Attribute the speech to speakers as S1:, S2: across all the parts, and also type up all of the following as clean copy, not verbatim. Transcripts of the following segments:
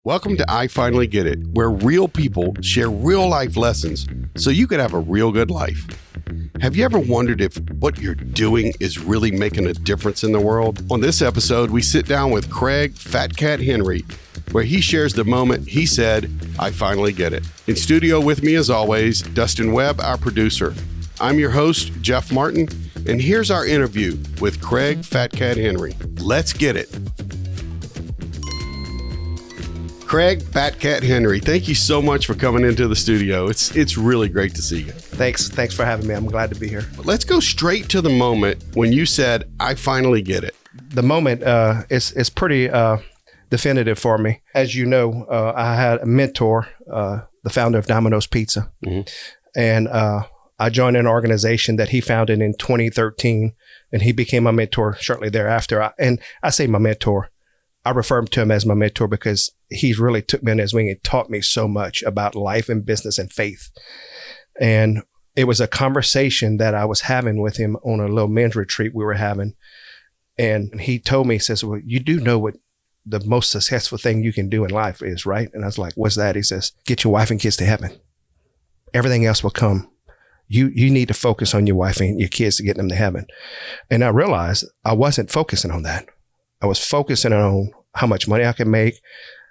S1: Welcome to I Finally Get It, where real people share real life lessons so you could have a real good life. Have you ever wondered if what you're doing is really making a difference in the world? On this episode, we sit down with Craig FatCat Henry, where he shares the moment he said, I finally get it. In studio with me, as always, Dustin Webb, our producer. I'm your host, Jeff Martin, and here's our interview with Craig FatCat Henry. Let's get it. Craig FatCat Henry, thank you so much for coming into the studio. It's really great to see you.
S2: Thanks for having me. I'm glad to be here.
S1: Let's go straight to the moment when you said, I finally get it.
S2: The moment is pretty definitive for me. As you know, I had a mentor, the founder of Domino's Pizza. Mm-hmm. And I joined an organization that he founded in 2013, and he became my mentor shortly thereafter. I say my mentor. I refer to him as my mentor because he really took me in his wing and taught me so much about life and business and faith. And it was a conversation that I was having with him on a little men's retreat we were having. And he told me, he says, well, you do know what the most successful thing you can do in life is, right? And I was like, what's that? He says, get your wife and kids to heaven. Everything else will come. You need to focus on your wife and your kids to get them to heaven. And I realized I wasn't focusing on that. I was focusing on how much money I could make,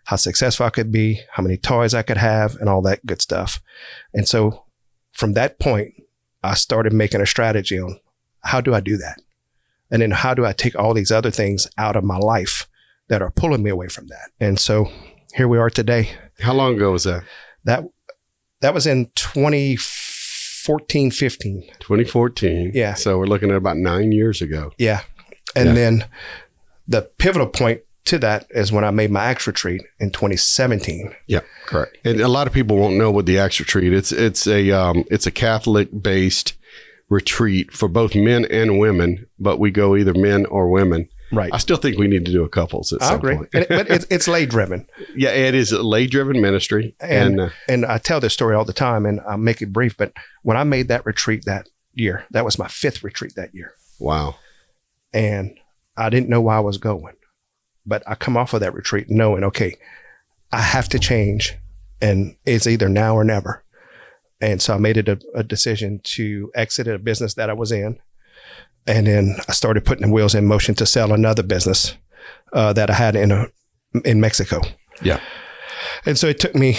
S2: how successful I could be, how many toys I could have, and all that good stuff. And so from that point, I started making a strategy on how do I do that? And then how do I take all these other things out of my life that are pulling me away from that? And so here we are today.
S1: How long ago was that?
S2: That was in 2014, 15.
S1: 2014.
S2: Yeah.
S1: So we're looking at about 9 years ago.
S2: Yeah. And then the pivotal point to that is when I made my Acts retreat in 2017.
S1: Yeah, correct. And a lot of people won't know what the Acts retreat. It's a Catholic based retreat for both men and women, but we go either men or women.
S2: Right.
S1: I still think we need to do a couples at some point.
S2: But it's lay driven.
S1: Yeah, it is a lay driven ministry.
S2: And I tell this story all the time, and I'll make it brief. But when I made that retreat that year, that was my 5th retreat that year.
S1: Wow.
S2: And I didn't know where I was going, but I come off of that retreat knowing, okay, I have to change, and it's either now or never. And so I made it a decision to exit a business that I was in. And then I started putting the wheels in motion to sell another business that I had in Mexico.
S1: Yeah.
S2: And so it took me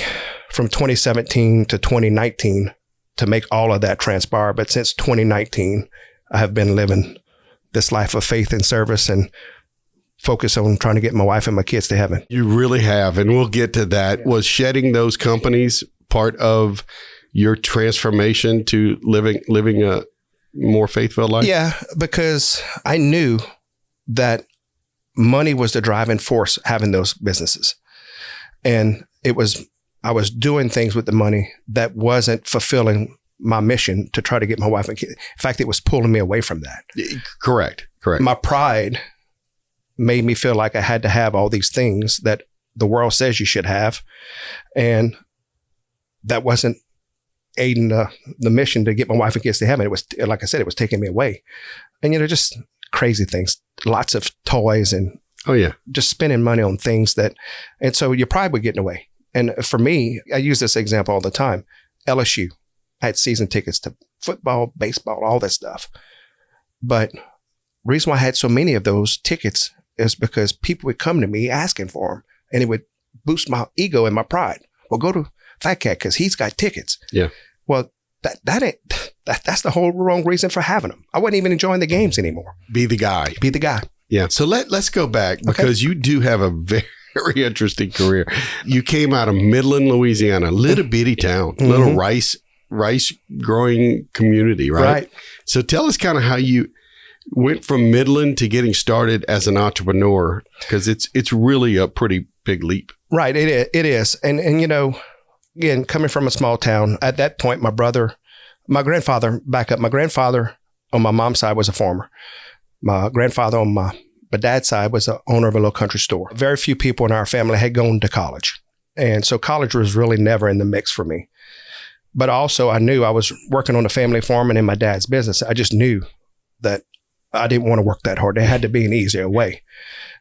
S2: from 2017 to 2019 to make all of that transpire. But since 2019, I have been living this life of faith and service and focus on trying to get my wife and my kids to heaven.
S1: You really have. And we'll get to that. Yeah. Was shedding those companies part of your transformation to living a more faithful life?
S2: Yeah, because I knew that money was the driving force having those businesses. And I was doing things with the money that wasn't fulfilling my mission to try to get my wife and kids. In fact, it was pulling me away from that.
S1: Correct.
S2: My pride made me feel like I had to have all these things that the world says you should have. And that wasn't aiding the mission to get my wife and kids to heaven. It was, like I said, it was taking me away. And, just crazy things, lots of toys and just spending money on things and so your pride would get in the way. And for me, I use this example all the time. LSU. I had season tickets to football, baseball, all that stuff. But reason why I had so many of those tickets is because people would come to me asking for them, and it would boost my ego and my pride. Well, go to FatCat because he's got tickets. Yeah. Well, that's the whole wrong reason for having them. I wasn't even enjoying the games anymore.
S1: Be the guy. Yeah. So let's go back because you do have a very interesting career. You came out of Midland, Louisiana, little bitty town, little rice growing community, right? Right. So tell us kind of how you went from Midland to getting started as an entrepreneur, because it's really a pretty big leap.
S2: Right. It is. And again, coming from a small town, at that point, my grandfather on my mom's side was a farmer. My grandfather on my dad's side was the owner of a little country store. Very few people in our family had gone to college. And so college was really never in the mix for me. But also I knew I was working on a family farm and in my dad's business. I just knew that I didn't want to work that hard. There had to be an easier way.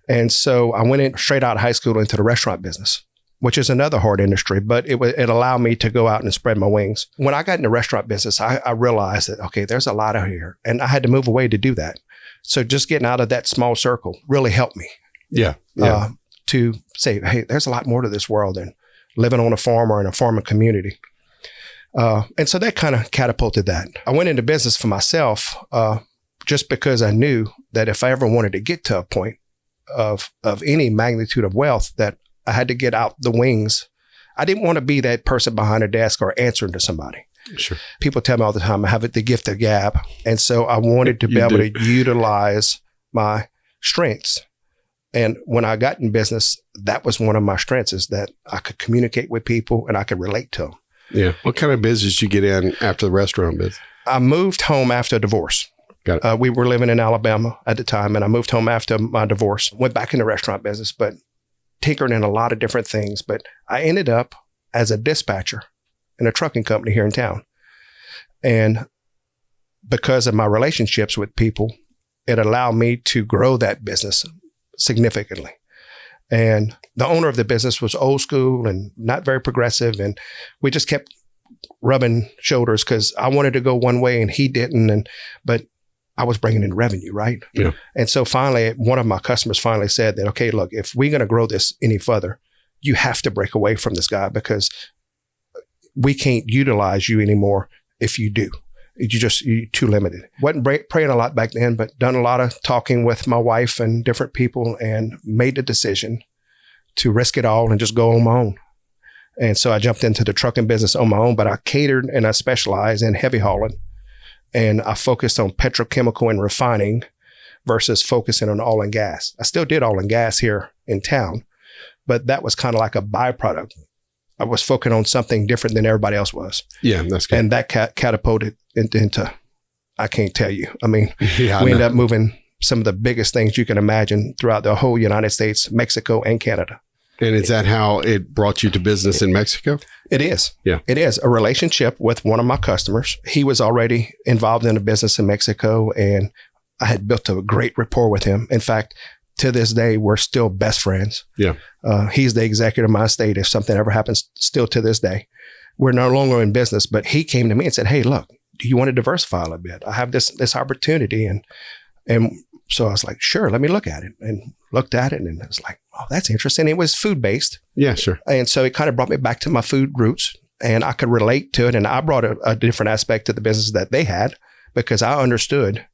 S2: And so I went in straight out of high school into the restaurant business. which is another hard industry, but it allowed me to go out and spread my wings. When I got in the restaurant business, I realized that, okay, there's a lot out here, and I had to move away to do that. So just getting out of that small circle really helped me.
S1: Yeah.
S2: To say, hey, there's a lot more to this world than living on a farm or in a farming community. And so that kind of catapulted that. I went into business for myself just because I knew that if I ever wanted to get to a point of any magnitude of wealth, that I had to get out the wings. I didn't want to be that person behind a desk or answering to somebody.
S1: Sure. People
S2: tell me all the time, I have the gift of gab. And so I wanted to be able to utilize my strengths. And when I got in business, that was one of my strengths, is that I could communicate with people and I could relate to them.
S1: Yeah. What kind of business did you get in after the restaurant business?
S2: I moved home after a divorce.
S1: Got it.
S2: We were living in Alabama at the time, and I moved home after my divorce. Went back in the restaurant business, but tinkered in a lot of different things. But I ended up as a dispatcher in a trucking company here in town. And because of my relationships with people, it allowed me to grow that business significantly. And the owner of the business was old school and not very progressive. And we just kept rubbing shoulders because I wanted to go one way and he didn't. But I was bringing in revenue, right?
S1: Yeah.
S2: And so finally, one of my customers finally said that, okay, look, if we're going to grow this any further, you have to break away from this guy because we can't utilize you anymore if you do. You're too limited. Wasn't praying a lot back then, but done a lot of talking with my wife and different people and made the decision to risk it all and just go on my own. And so I jumped into the trucking business on my own, but I catered and I specialized in heavy hauling. And I focused on petrochemical and refining versus focusing on oil and gas. I still did oil and gas here in town, but that was kind of like a byproduct. I was focusing on something different than everybody else was.
S1: Yeah, that's good.
S2: And that catapulted into, I can't tell you. I mean, we ended up moving some of the biggest things you can imagine throughout the whole United States, Mexico, and Canada.
S1: And is that how it brought you to business in Mexico?
S2: It is.
S1: Yeah.
S2: It is a relationship with one of my customers. He was already involved in a business in Mexico, and I had built a great rapport with him. In fact, to this day, we're still best friends.
S1: Yeah.
S2: He's the executive of my estate. If something ever happens, still to this day, we're no longer in business, but he came to me and said, hey, look, do you want to diversify a little bit? I have this opportunity. And so I was like, sure, let me look at it, and looked at it. And I was like, oh, that's interesting. It was food-based.
S1: Yeah, sure.
S2: And so it kind of brought me back to my food roots, and I could relate to it. And I brought a different aspect to the business that they had because I understood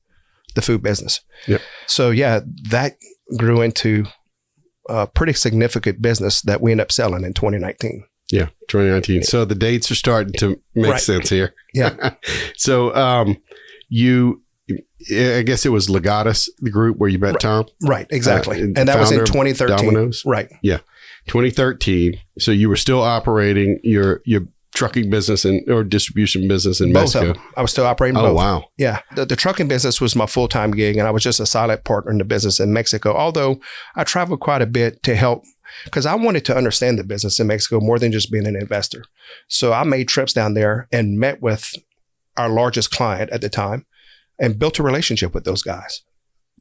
S2: the food business.
S1: Yep.
S2: So yeah, that grew into a pretty significant business that we ended up selling in 2019.
S1: Yeah, 2019. So the dates are starting to make sense here.
S2: Yeah.
S1: So I guess it was Legatus, the group where you met Tom?
S2: Right, exactly. And that was in 2013.
S1: Domino's?
S2: Right.
S1: Yeah, 2013. So you were still operating your trucking business or distribution business in Mexico?
S2: Both of them. I was still operating both.
S1: Oh, wow.
S2: Yeah. The trucking business was my full-time gig, and I was just a silent partner in the business in Mexico, although I traveled quite a bit to help because I wanted to understand the business in Mexico more than just being an investor. So I made trips down there and met with our largest client at the time and built a relationship with those guys.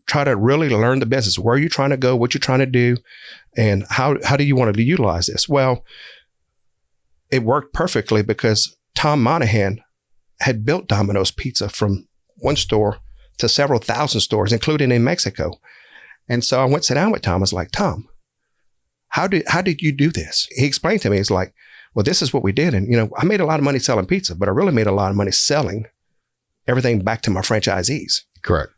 S2: Try to really learn the business. Where are you trying to go? What you're trying to do? And how do you want to utilize this? Well, it worked perfectly because Tom Monahan had built Domino's Pizza from one store to several thousand stores, including in Mexico. And so I went sit down with Tom. I was like, Tom, how did you do this? He explained to me, he's like, well, this is what we did. And, I made a lot of money selling pizza, but I really made a lot of money selling everything back to my franchisees.
S1: Correct.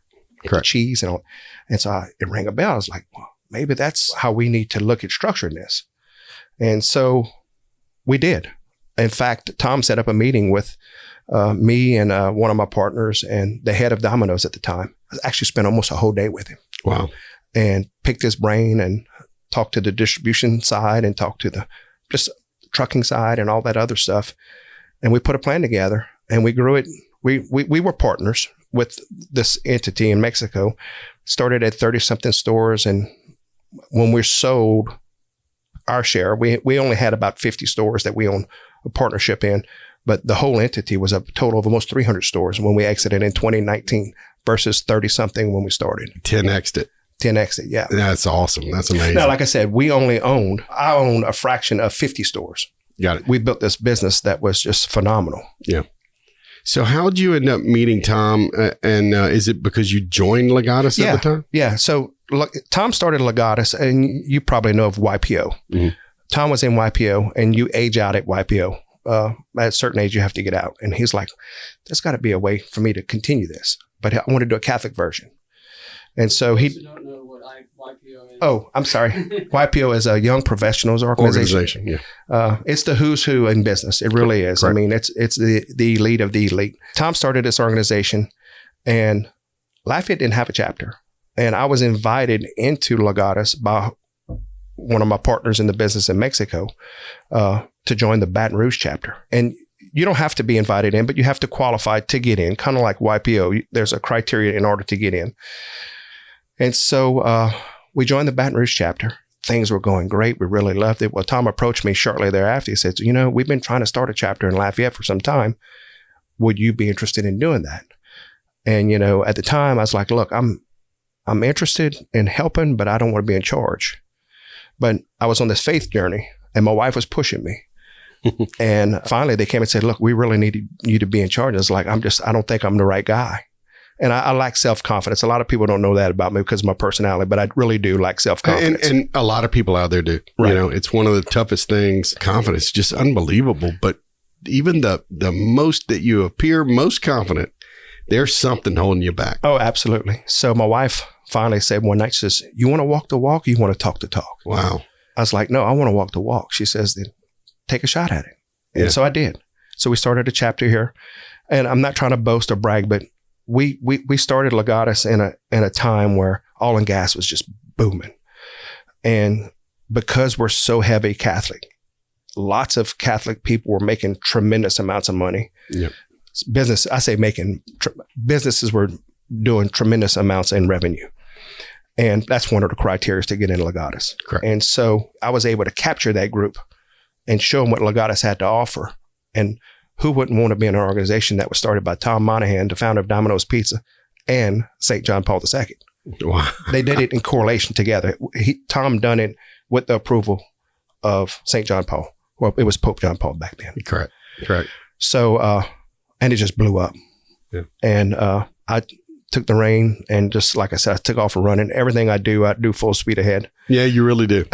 S2: Cheese and all. And so it rang a bell. I was like, well, maybe that's how we need to look at structuring this. And so we did. In fact, Tom set up a meeting with me and one of my partners and the head of Domino's at the time. I actually spent almost a whole day with him.
S1: Wow.
S2: And picked his brain and talked to the distribution side and talked to the just trucking side and all that other stuff. And we put a plan together and we grew it. We were partners with this entity in Mexico. Started at 30-something stores. And when we sold our share, we only had about 50 stores that we own a partnership in. But the whole entity was a total of almost 300 stores when we exited in 2019 versus 30-something when we started.
S1: 10x'd it.
S2: 10X it, yeah.
S1: That's awesome. That's amazing.
S2: Now, like I said, I own a fraction of 50 stores.
S1: Got it.
S2: We built this business that was just phenomenal.
S1: Yeah. So how'd you end up meeting Tom? And is it because you joined Legatus at the time?
S2: Yeah. So Tom started Legatus, and you probably know of YPO. Mm-hmm. Tom was in YPO, and you age out at YPO. At a certain age, you have to get out. And he's like, there's got to be a way for me to continue this. But I want to do a Catholic version. And so he... don't know what YPO is. Oh, I'm sorry. YPO is a Young Professionals Organization. Yeah. It's the who's who in business. It really is. Correct. I mean, it's the elite of the elite. Tom started this organization, and Lafayette didn't have a chapter. And I was invited into Legatus by one of my partners in the business in Mexico to join the Baton Rouge chapter. And you don't have to be invited in, but you have to qualify to get in, kind of like YPO. There's a criteria in order to get in. And so we joined the Baton Rouge chapter. Things were going great. We really loved it. Well, Tom approached me shortly thereafter. He said, we've been trying to start a chapter in Lafayette for some time. Would you be interested in doing that? And, at the time I was like, look, I'm interested in helping, but I don't want to be in charge. But I was on this faith journey, and my wife was pushing me. And finally they came and said, look, we really need you to be in charge. I was like, I don't think I'm the right guy. And I lack self-confidence. A lot of people don't know that about me because of my personality, but I really do lack self-confidence.
S1: And a lot of people out there do. Right. It's one of the toughest things. Confidence is just unbelievable. But even the most that you appear most confident, there's something holding you back.
S2: Oh, absolutely. So my wife finally said one night, she says, you want to walk the walk or you want to talk the talk?
S1: Wow.
S2: I was like, no, I want to walk the walk. She says, then take a shot at it. And so I did. So we started a chapter here. And I'm not trying to boast or brag, but we started Legatus in a time where oil and gas was just booming. And because we're so heavy Catholic, lots of Catholic people were making tremendous amounts of money. Yep. Businesses were doing tremendous amounts in revenue. And that's one of the criteria to get in Legatus.
S1: Correct.
S2: And so I was able to capture that group and show them what Legatus had to offer. And who wouldn't want to be in an organization that was started by Tom Monahan, the founder of Domino's Pizza, and St. John Paul II?
S1: Wow.
S2: They did it in correlation together. Tom done it with the approval of St. John Paul. Well, it was Pope John Paul back then.
S1: Correct.
S2: So, and it just blew up. Yeah. And I took the reign, and just like I said, I took off and running. Everything I do full speed ahead. Yeah,
S1: you really do.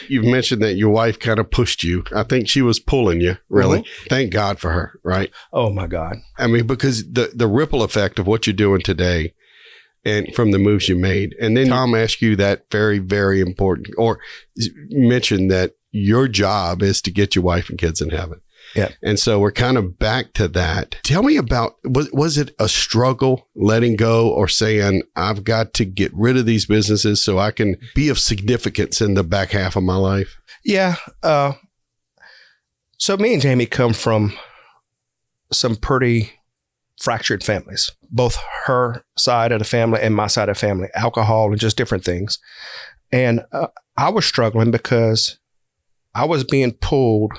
S1: You've mentioned that your wife kind of pushed you. I think she was pulling you, really. Mm-hmm. Thank God for her, right?
S2: Oh, my God.
S1: I mean, because the ripple effect of what you're doing today and from the moves you made. And then Tom asked you that very, very important, or mentioned that your job is to get your wife and kids in heaven.
S2: Yeah.
S1: And so we're kind of back to that. Tell me about, was it a struggle letting go, or saying, I've got to get rid of these businesses so I can be of significance in the back half of my life?
S2: Yeah. So me and Jamie come from some pretty fractured families, both her side of the family and my side of the family, alcohol and just different things. And I was struggling because I was being pulled.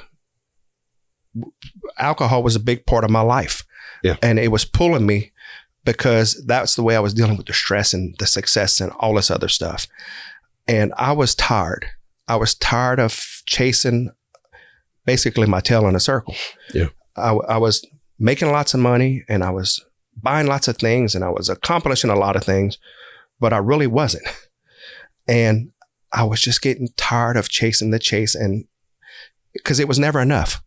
S2: Alcohol was a big part of my life.
S1: Yeah.
S2: And it was pulling me because that's the way I was dealing with the stress and the success and all this other stuff. And I was tired. I was tired of chasing basically my tail in a circle.
S1: Yeah.
S2: I was making lots of money, and I was buying lots of things, and I was accomplishing a lot of things, but I really wasn't. And I was just getting tired of chasing the chase, and because it was never enough.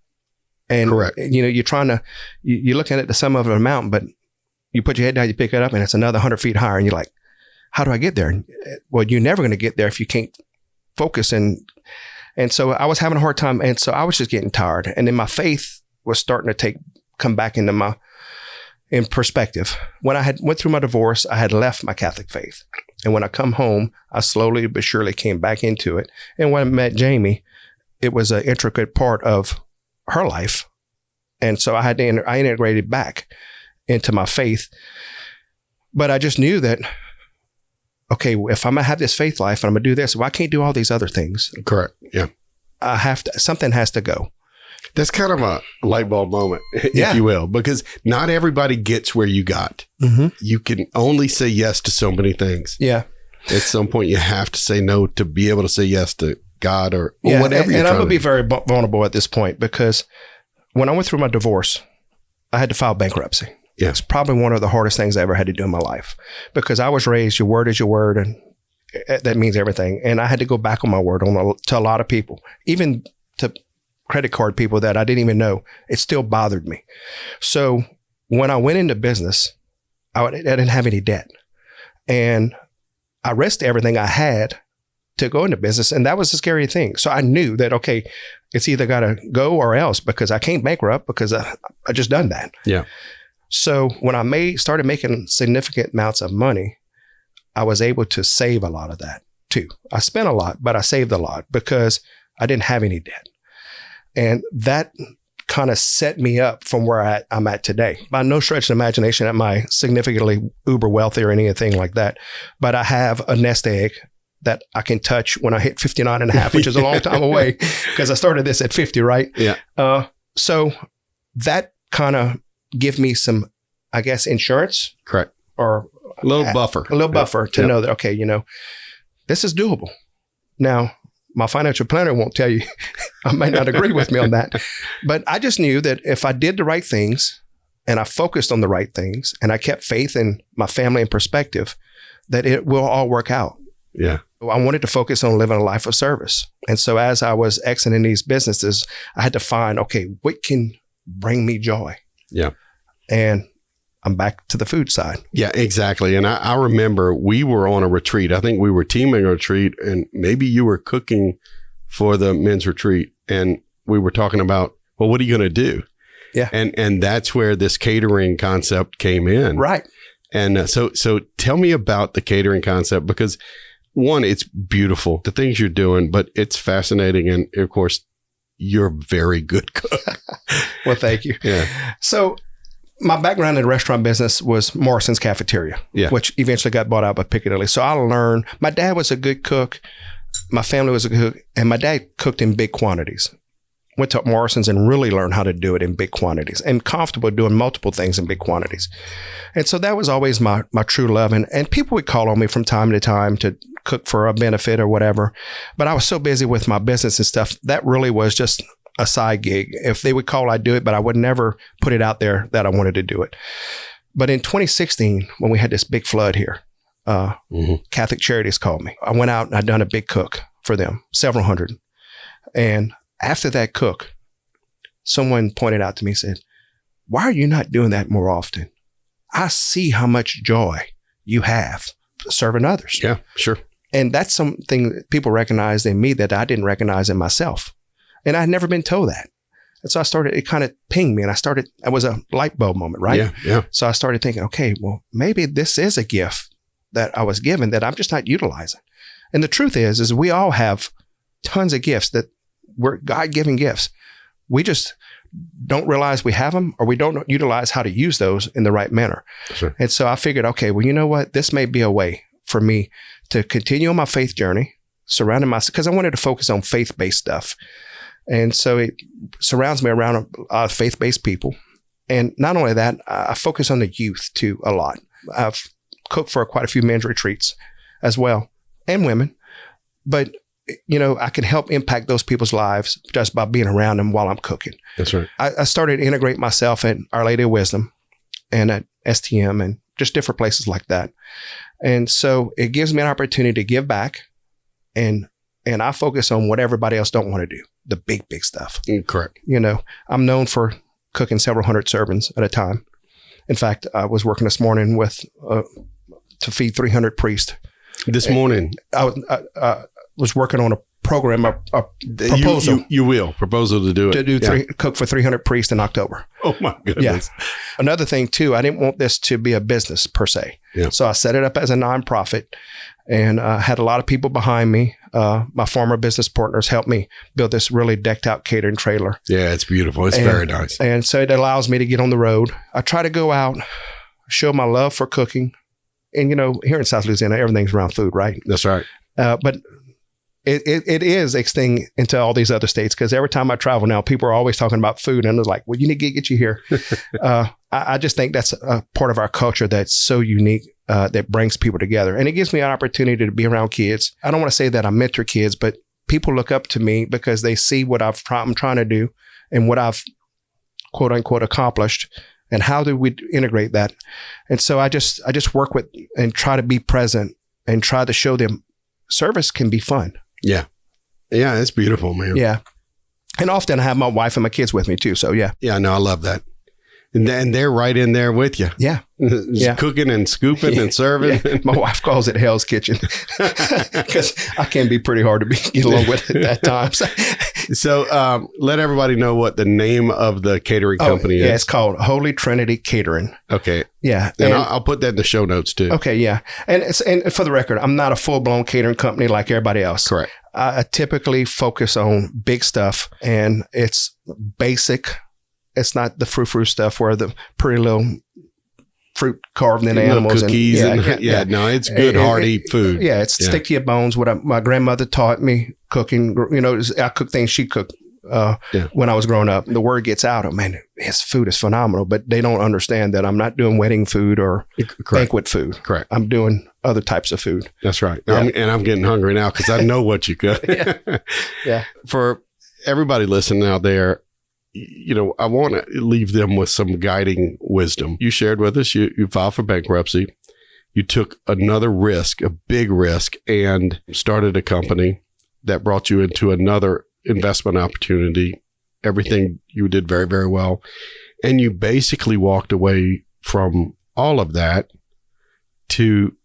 S2: And,
S1: correct.
S2: You're looking at the sum of a mountain, but you put your head down, you pick it up, and it's another 100 feet higher. And you're like, how do I get there? Well, you're never going to get there if you can't focus. And so I was having a hard time. And so I was just getting tired. And then my faith was starting to come back in perspective. When I went through my divorce, I had left my Catholic faith. And when I come home, I slowly but surely came back into it. And when I met Jamie, it was an intricate part of her life. And so I integrated back into my faith. But I just knew that, okay, if I'm going to have this faith life and I'm going to do this, well, I can't do all these other things.
S1: Correct. Yeah.
S2: Something has to go.
S1: That's kind of a light bulb moment, if you will, because not everybody gets where you got. Mm-hmm. You can only say yes to so many things.
S2: Yeah.
S1: At some point, you have to say no to be able to say yes to God or whatever.
S2: And I'm going to be very vulnerable at this point, because when I went through my divorce, I had to file bankruptcy.
S1: Yeah.
S2: It's probably one of the hardest things I ever had to do in my life, because I was raised, your word is your word, and that means everything. And I had to go back on my word to a lot of people, even to credit card people that I didn't even know. It still bothered me. So when I went into business, I didn't have any debt. And I risked everything I had to go into business. And that was a scary thing. So I knew that, okay, it's either got to go or else, because I can't bankrupt, because I just done that.
S1: Yeah.
S2: So when I started making significant amounts of money, I was able to save a lot of that too. I spent a lot, but I saved a lot because I didn't have any debt. And that kind of set me up from where I'm at today. By no stretch of imagination am I significantly uber wealthy or anything like that. But I have a nest egg that I can touch when I hit 59 and a half, which is a long time away, because I started this at 50, right?
S1: Yeah.
S2: So that kind of give me some, I guess, insurance.
S1: Correct.
S2: Or
S1: a little buffer.
S2: A little buffer to know that, okay, this is doable. Now, my financial planner won't tell you, I may not agree with me on that, but I just knew that if I did the right things and I focused on the right things and I kept faith in my family and perspective, that it will all work out.
S1: Yeah.
S2: I wanted to focus on living a life of service. And so as I was exiting these businesses, I had to find, okay, what can bring me joy?
S1: Yeah.
S2: And I'm back to the food side.
S1: Yeah, exactly. And I remember we were on a retreat. I think we were teaming a retreat, and maybe you were cooking for the men's retreat. And we were talking about, well, what are you going to do?
S2: Yeah.
S1: And that's where this catering concept came in.
S2: Right.
S1: And so tell me about the catering concept, because one, it's beautiful, the things you're doing, but it's fascinating. And of course, you're a very good cook.
S2: Well, thank you.
S1: Yeah.
S2: So my background in the restaurant business was Morrison's Cafeteria, which eventually got bought out by Piccadilly. So I learned, my dad was a good cook. My family was a good cook, and my dad cooked in big quantities. Went to Morrison's and really learned how to do it in big quantities, and comfortable doing multiple things in big quantities. And so that was always my true love. And people would call on me from time to time to cook for a benefit or whatever. But I was so busy with my business and stuff, that really was just a side gig. If they would call, I'd do it, but I would never put it out there that I wanted to do it. But in 2016, when we had this big flood here, Catholic Charities called me. I went out and I'd done a big cook for them, several hundred. And after that cook, someone pointed out to me, said, "Why are you not doing that more often? I see how much joy you have serving others."
S1: Yeah, sure.
S2: And that's something that people recognized in me that I didn't recognize in myself. And I had never been told that. And so it kind of pinged me, and it was a light bulb moment, right?
S1: Yeah.
S2: So I started thinking, okay, well, maybe this is a gift that I was given that I'm just not utilizing. And the truth is we all have tons of gifts that were God-given gifts. We just don't realize we have them, or we don't utilize how to use those in the right manner.
S1: Sure.
S2: And so I figured, okay, well, you know what? This may be a way for me to continue on my faith journey, surrounding myself, because I wanted to focus on faith-based stuff. And so it surrounds me around a lot of faith-based people. And not only that, I focus on the youth too a lot. I've cooked for quite a few men's retreats as well, and women. But, I can help impact those people's lives just by being around them while I'm cooking.
S1: That's right.
S2: I started to integrate myself at Our Lady of Wisdom and at STM and just different places like that. And so it gives me an opportunity to give back, and I focus on what everybody else don't want to do, the big stuff.
S1: Correct.
S2: I'm known for cooking several hundred servings at a time. In fact, I was working this morning to feed 300 priests.
S1: This morning?
S2: I was working on a program, a proposal.
S1: You will. Proposal to do it.
S2: To cook for 300 priests in October.
S1: Oh, my goodness.
S2: Yeah. Another thing, too, I didn't want this to be a business per se.
S1: Yeah.
S2: So I set it up as a nonprofit, and had a lot of people behind me. My former business partners helped me build this really decked out catering trailer.
S1: Yeah, it's beautiful. It's very nice.
S2: And so it allows me to get on the road. I try to go out, show my love for cooking. And, here in South Louisiana, everything's around food, right?
S1: That's right.
S2: But it is extending into all these other states, because every time I travel now, people are always talking about food, and it's like, well, you need to get you here. I just think that's a part of our culture that's so unique, that brings people together. And it gives me an opportunity to be around kids. I don't want to say that I mentor kids, but people look up to me because they see what I'm trying to do and what I've quote unquote accomplished, and how do we integrate that. And so I just work with and try to be present and try to show them service can be fun.
S1: Yeah. Yeah. It's beautiful, man.
S2: Yeah. And often I have my wife and my kids with me too. So yeah.
S1: Yeah, no, I love that. And they're right in there with you.
S2: Yeah.
S1: Cooking and scooping and serving.
S2: Yeah. My wife calls it Hell's Kitchen because I can be pretty hard to get along with at times.
S1: So let everybody know what the name of the catering company is.
S2: Yeah, it's called Holy Trinity Catering.
S1: Okay.
S2: Yeah.
S1: And I'll put that in the show notes too.
S2: Okay, yeah. And for the record, I'm not a full-blown catering company like everybody else.
S1: Correct.
S2: I typically focus on big stuff, and it's basic. It's not the frou-frou stuff where the pretty little fruit carved in animals.
S1: Cookies. No, it's good, hearty food.
S2: Yeah, it's stick to your bones. What my grandmother taught me cooking, I cook things she cooked when I was growing up. The word gets out, man, his food is phenomenal, but they don't understand that I'm not doing wedding food or banquet food.
S1: Correct.
S2: I'm doing other types of food.
S1: That's right. Yeah. I'm getting hungry now because I know what you cook.
S2: Yeah.
S1: For everybody listening out there, I want to leave them with some guiding wisdom. You shared with us, you filed for bankruptcy. You took another risk, a big risk, and started a company that brought you into another investment opportunity. Everything you did very, very well. And you basically walked away from all of that to,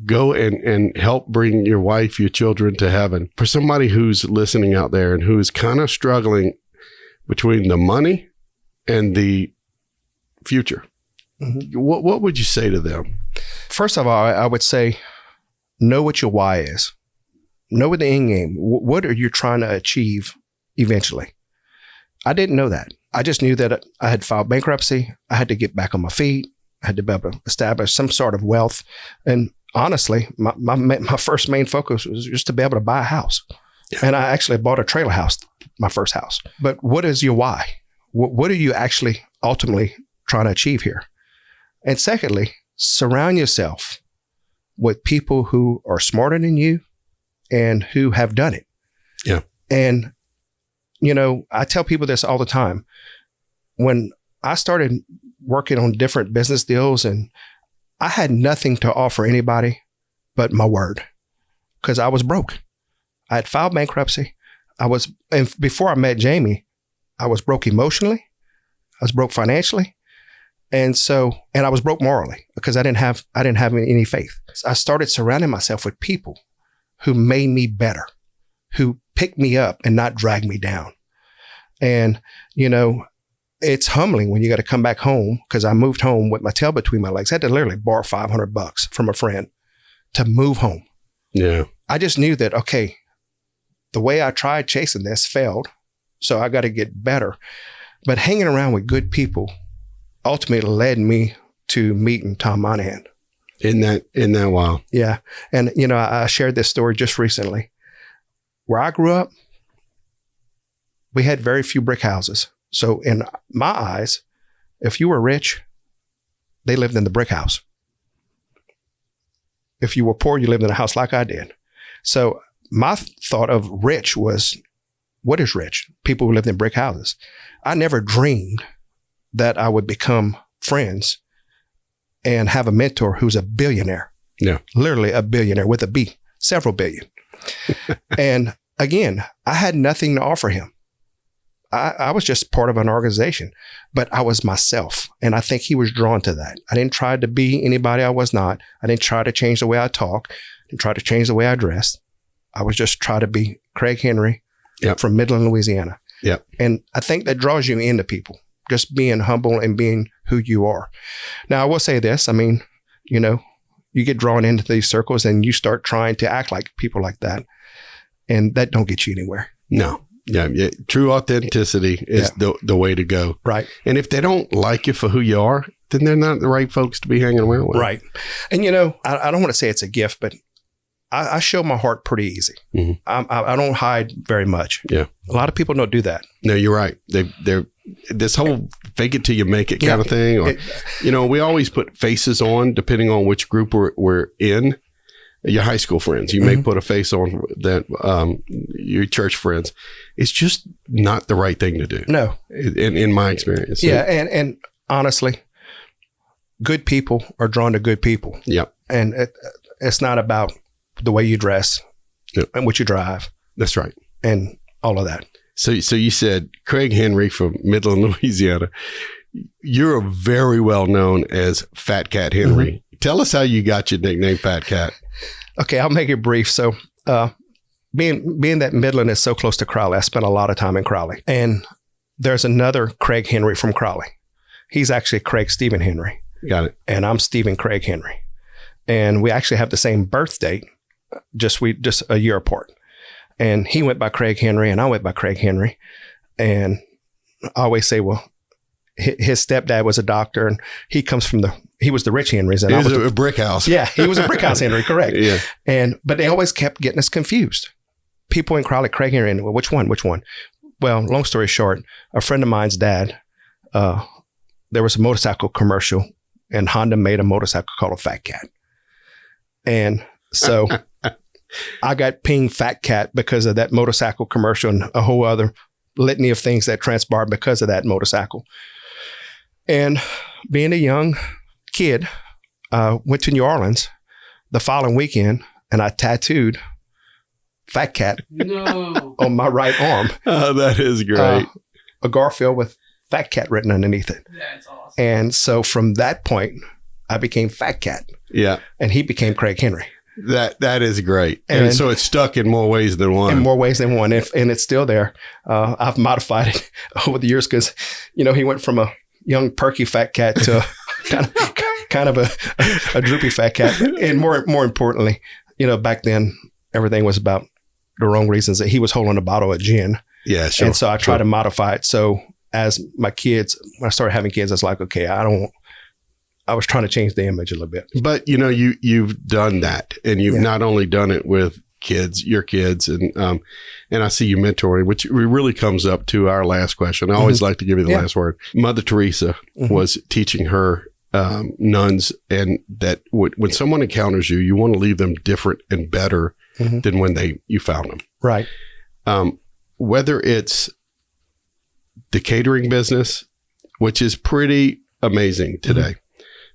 S1: go and help bring your wife, your children to heaven. For somebody who's listening out there and who's kind of struggling between the money and the future, what would you say to them?
S2: First of all, I would say, know what your why is. Know what the end game. What are you trying to achieve eventually? I didn't know that. I just knew that I had filed bankruptcy. I had to get back on my feet. I had to be able to establish some sort of wealth. And honestly, my first main focus was just to be able to buy a house. Yeah. And I actually bought a trailer house, my first house. But what is your why? What are you actually ultimately trying to achieve here? And secondly, surround yourself with people who are smarter than you and who have done it.
S1: Yeah.
S2: And, I tell people this all the time. When I started working on different business deals, and I had nothing to offer anybody but my word, because I was broke. I had filed bankruptcy. And before I met Jamie, I was broke emotionally. I was broke financially. And I was broke morally because I didn't have any faith. I started surrounding myself with people who made me better, who picked me up and not drag me down. And, it's humbling when you got to come back home, because I moved home with my tail between my legs. I had to literally borrow $500 from a friend to move home.
S1: Yeah.
S2: I just knew that, okay, the way I tried chasing this failed, so I got to get better. But hanging around with good people ultimately led me to meeting Tom Monahan.
S1: Isn't that wild?
S2: Yeah. And, I shared this story just recently. Where I grew up, we had very few brick houses. So in my eyes, if you were rich, they lived in the brick house. If you were poor, you lived in a house like I did. So my thought of rich was, what is rich? People who lived in brick houses. I never dreamed that I would become friends and have a mentor who's a billionaire.
S1: Yeah.
S2: Literally a billionaire with a B, several billion. And again, I had nothing to offer him. I was just part of an organization, but I was myself. And I think he was drawn to that. I didn't try to be anybody I was not. I didn't try to change the way I talk. I didn't try to change the way I dressed. I was just trying to be Craig Henry from Midland, Louisiana.
S1: Yep.
S2: And I think that draws you into people, just being humble and being who you are. Now, I will say this. I mean, you get drawn into these circles and you start trying to act like people like that. And that don't get you anywhere.
S1: No. Yeah. True authenticity is the way to go.
S2: Right.
S1: And if they don't like you for who you are, then they're not the right folks to be hanging around with.
S2: Right. And, I don't want to say it's a gift, but I show my heart pretty easy. Mm-hmm. I don't hide very much.
S1: Yeah.
S2: A lot of people don't do that.
S1: No, you're right. They're this whole fake it till you make it kind of thing. Or, we always put faces on depending on which group we're in. Your high school friends, you may put a face on that, your church friends. It's just not the right thing to do.
S2: No.
S1: In my experience.
S2: Yeah. And honestly, good people are drawn to good people.
S1: Yep.
S2: And it's not about the way you dress and what you drive.
S1: That's right.
S2: And all of that.
S1: So you said Craig Henry from Midland, Louisiana. You're very well known as FatCat Henry. Tell us how you got your nickname FatCat.
S2: Okay, I'll make it brief. So being that Midland is so close to Crowley, I spent a lot of time in Crowley. And there's another Craig Henry from Crowley. He's actually Craig Stephen Henry.
S1: Got it.
S2: And I'm Stephen Craig Henry. And we actually have the same birth date, just a year apart. And he went by Craig Henry and I went by Craig Henry. And I always say, well, his stepdad was a doctor and he was the rich Henrys. And
S1: he was a brick house.
S2: Yeah, he was a brick house Henry, correct.
S1: Yeah.
S2: But they always kept getting us confused. People in Crowley, Craig Henry, and well, which one? Well, long story short, a friend of mine's dad, there was a motorcycle commercial and Honda made a motorcycle called a FatCat. And so I got pinged FatCat because of that motorcycle commercial and a whole other litany of things that transpired because of that motorcycle. And being a young kid, went to New Orleans the following weekend and I tattooed FatCat on my right arm.
S1: Oh, that is great.
S2: A Garfield with FatCat written underneath it.
S3: That's awesome.
S2: And so from that point, I became FatCat.
S1: Yeah.
S2: And he became Craig Henry.
S1: That is great. And so it's stuck in more ways than one.
S2: In more ways than one. And it's still there. I've modified it over the years because, he went from a young perky FatCat to kind of a droopy FatCat. And more importantly, back then everything was about the wrong reasons. That he was holding a bottle of gin.
S1: Yeah, sure.
S2: And so I tried to modify it. So as my kids, when I started having kids, I was like, okay, I was trying to change the image a little bit.
S1: But you've done that, and you've not only done it with your kids, and I see you mentoring, which really comes up to our last question. I always like to give you the last word. Mother Teresa was teaching her nuns, and that when someone encounters you, you want to leave them different and better than when you found them.
S2: Right.
S1: Whether it's the catering business, which is pretty amazing today,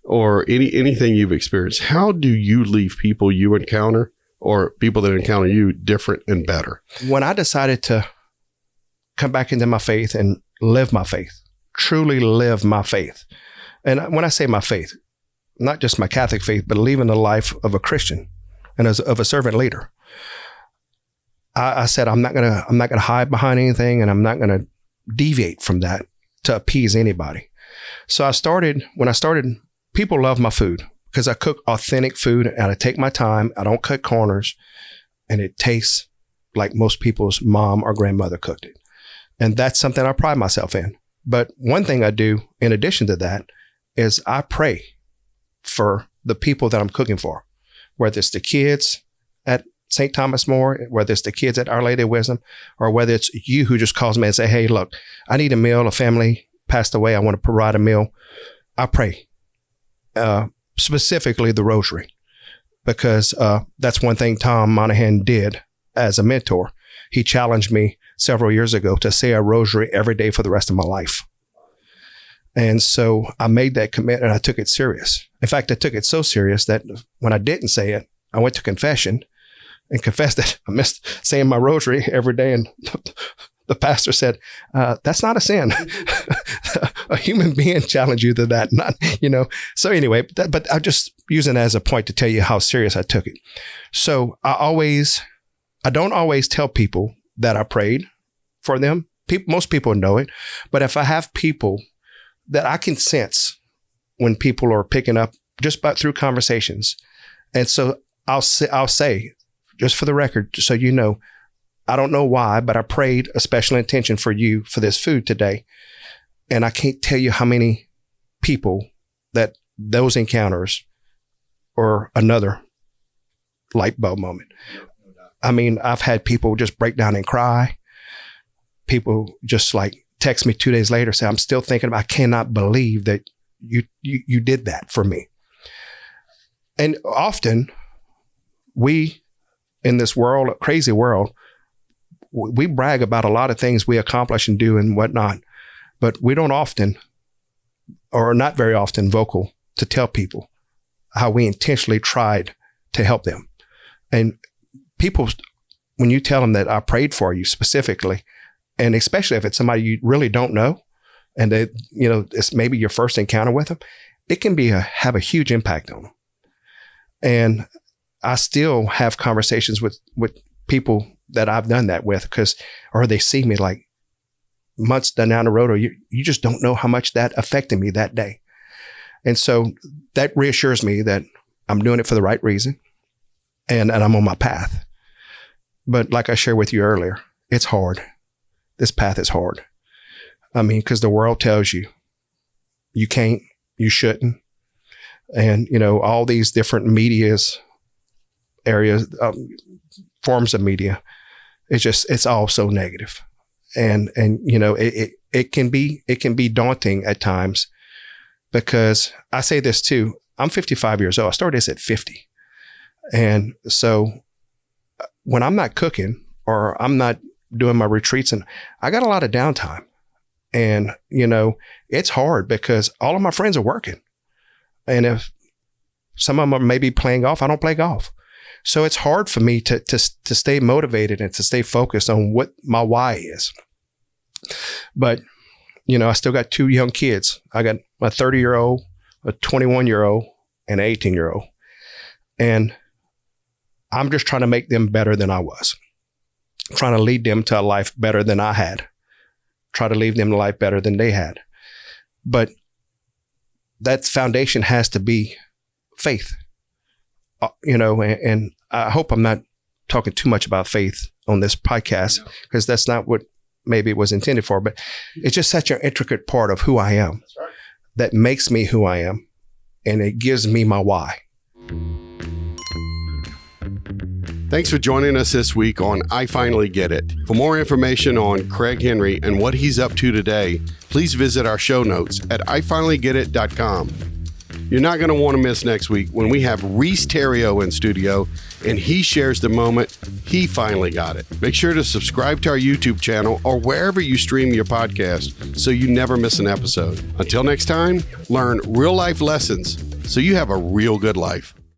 S1: or anything you've experienced, how do you leave people you encounter or people that encounter you different and better?
S2: When I decided to come back into my faith and live my faith, truly live my faith. And when I say my faith, not just my Catholic faith, but living the life of a Christian and of a servant leader. I said, I'm not gonna hide behind anything, and I'm not gonna deviate from that to appease anybody. So when I started, people love my food because I cook authentic food and I take my time. I don't cut corners, and it tastes like most people's mom or grandmother cooked it. And that's something I pride myself in. But one thing I do in addition to that is I pray for the people that I'm cooking for, whether it's the kids at St. Thomas More, whether it's the kids at Our Lady of Wisdom, or whether it's you who just calls me and say, hey, look, I need a meal. A family passed away. I want to provide a meal. I pray, specifically the rosary, because that's one thing Tom Monahan did as a mentor. He challenged me several years ago to say a rosary every day for the rest of my life. And so I made that commitment and I took it serious. In fact, I took it so serious that when I didn't say it, I went to confession and confessed that I missed saying my rosary every day. And the pastor said, that's not a sin. A human being challenged you to that, not. So anyway, but I'm just using it as a point to tell you how serious I took it. So I don't always tell people that I prayed for them. Most people know it. But if I have people that I can sense when people are picking up just through conversations. And so I'll say, just for the record, so you know, I don't know why, but I prayed a special intention for you for this food today. And I can't tell you how many people that those encounters or another light bulb moment. I mean, I've had people just break down and cry. People just like text me 2 days later, say, I'm still thinking about, I cannot believe that you did that for me. And often we, in this world, a crazy world, we brag about a lot of things we accomplish and do and whatnot, but we don't often, or not very often, vocal to tell people how we intentionally tried to help them. And people, when you tell them that I prayed for you specifically, and especially if it's somebody you really don't know, and that, it's maybe your first encounter with them, it can have a huge impact on them. And I still have conversations with people that I've done that with, or they see me like months down the road, or you just don't know how much that affected me that day. And so that reassures me that I'm doing it for the right reason, and I'm on my path. But like I shared with you earlier, it's hard. This path is hard. I mean, because the world tells you can't, you shouldn't. And, all these different areas, forms of media, it's all so negative. And it can be daunting at times, because I say this too, I'm 55 years old. I started this at 50. And so when I'm not cooking or I'm not doing my retreats, and I got a lot of downtime, and, it's hard because all of my friends are working. And if some of them are maybe playing golf, I don't play golf. So it's hard for me to stay motivated and to stay focused on what my why is. But, I still got 2 young kids. I got a 30-year-old, a 21-year-old, and an 18-year-old. And I'm just trying to make them better than I was. Trying to lead them to a life better than I had. Try to leave them a life better than they had. But that foundation has to be faith. And I hope I'm not talking too much about faith on this podcast, because that's not what maybe it was intended for, but it's just such an intricate part of who I am. That's right. That makes me who I am, and it gives me my why.
S1: Thanks for joining us this week on I Finally Get It. For more information on Craig Henry and what he's up to today, please visit our show notes at ifinallygetit.com. You're not going to want to miss next week when we have Reese Terrio in studio, and he shares the moment he finally got it. Make sure to subscribe to our YouTube channel or wherever you stream your podcast so you never miss an episode. Until next time, learn real life lessons so you have a real good life.